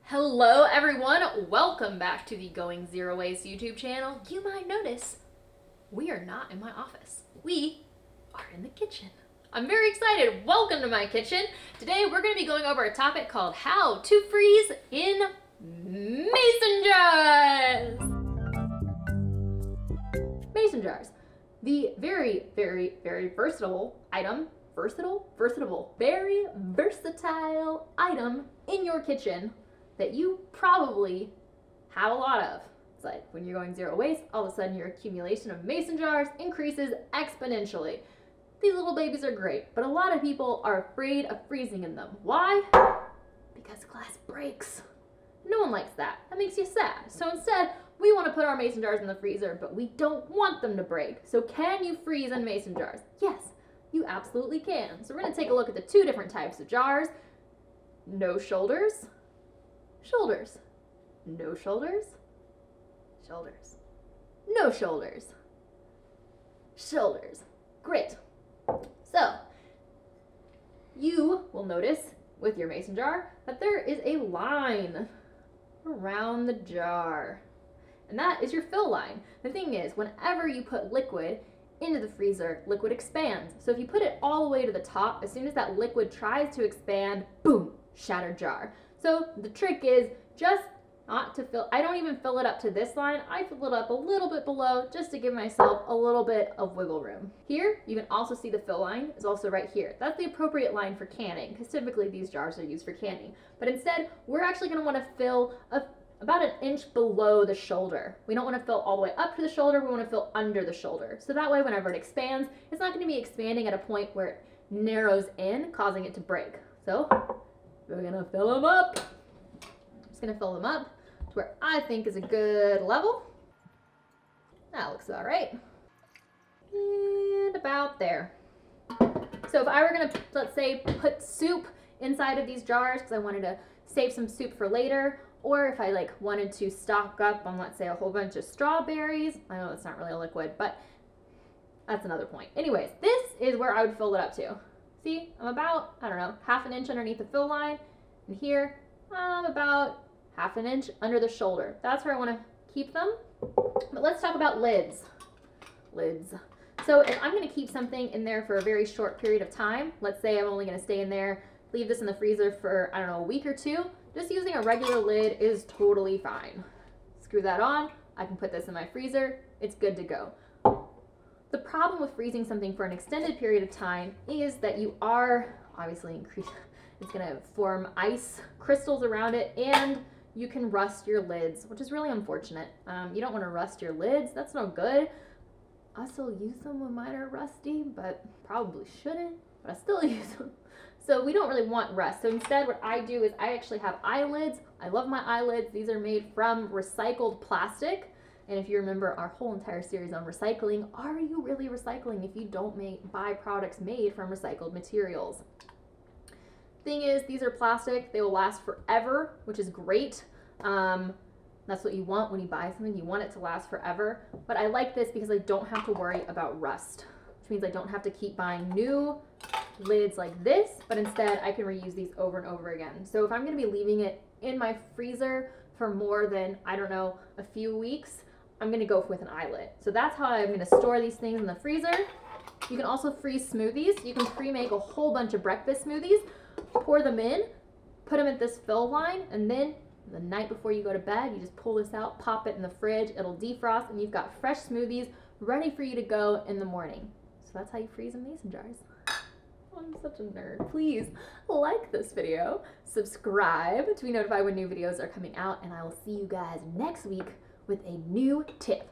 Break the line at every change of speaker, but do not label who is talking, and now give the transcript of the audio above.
Hello everyone, welcome back to the Going Zero Waste YouTube channel. You might notice we are not in my office. We are in the kitchen. I'm very excited. Welcome to my kitchen. Today we're going to be going over a topic called how to freeze in mason jars. Mason jars. The very versatile item, very versatile item in your kitchen that you probably have a lot of. It's like when you're going zero waste, all of a sudden your accumulation of mason jars increases exponentially. These little babies are great, but a lot of people are afraid of freezing in them. Why? Because glass breaks. No one likes that. That makes you sad. So instead, we want to put our mason jars in the freezer, but we don't want them to break. So can you freeze in mason jars? Yes, you absolutely can. So we're going to take a look at the two different types of jars. No shoulders. Shoulders. No shoulders. Shoulders. No shoulders. Shoulders. Great. So, you will notice with your mason jar that there is a line around the jar. And that is your fill line. The thing is, whenever you put liquid into the freezer, liquid expands. So if you put it all the way to the top, as soon as that liquid tries to expand, boom, shattered jar. So the trick is just not to fill, I don't even fill it up to this line, I fill it up a little bit below just to give myself a little bit of wiggle room. Here, you can also see the fill line is also right here. That's the appropriate line for canning, because typically these jars are used for canning. But instead, we're actually going to want to fill about an inch below the shoulder. We don't want to fill all the way up to the shoulder, we want to fill under the shoulder. So that way, whenever it expands, it's not going to be expanding at a point where it narrows in, causing it to break. So, we're gonna fill them up. I'm just gonna fill them up to where I think is a good level. That looks about right. And about there. So if I were gonna, let's say, put soup inside of these jars because I wanted to save some soup for later, or if I wanted to stock up on, let's say, a whole bunch of strawberries. I know it's not really a liquid, but that's another point. Anyways, this is where I would fill it up to. See, I'm about, I don't know, half an inch underneath the fill line. And here, I'm about half an inch under the shoulder. That's where I want to keep them. But let's talk about lids. Lids. So if I'm going to keep something in there for a very short period of time, let's say I'm only going to stay in there, leave this in the freezer for, I don't know, a week or two, just using a regular lid is totally fine. Screw that on. I can put this in my freezer. It's good to go. The problem with freezing something for an extended period of time is that you are obviously it's going to form ice crystals around it, and you can rust your lids, which is really unfortunate. You don't want to rust your lids. That's no good. I still use them when mine are rusty, but probably shouldn't, but I still use them. So we don't really want rust. So instead what I do is I actually have eyelids. I love my eyelids. These are made from recycled plastic. And if you remember our whole entire series on recycling, are you really recycling if you don't buy products made from recycled materials? Thing is, these are plastic. They will last forever, which is great. That's what you want when you buy something. You want it to last forever. But I like this because I don't have to worry about rust, which means I don't have to keep buying new lids like this, but instead I can reuse these over and over again. So if I'm going to be leaving it in my freezer for more than, I don't know, a few weeks, I'm going to go with an eyelid. So that's how I'm going to store these things in the freezer. You can also freeze smoothies. You can pre-make a whole bunch of breakfast smoothies, pour them in, put them at this fill line, and then the night before you go to bed, you just pull this out, pop it in the fridge, it'll defrost, and you've got fresh smoothies ready for you to go in the morning. So that's how you freeze in mason jars. I'm such a nerd. Please like this video, subscribe to be notified when new videos are coming out, and I will see you guys next week with a new tip.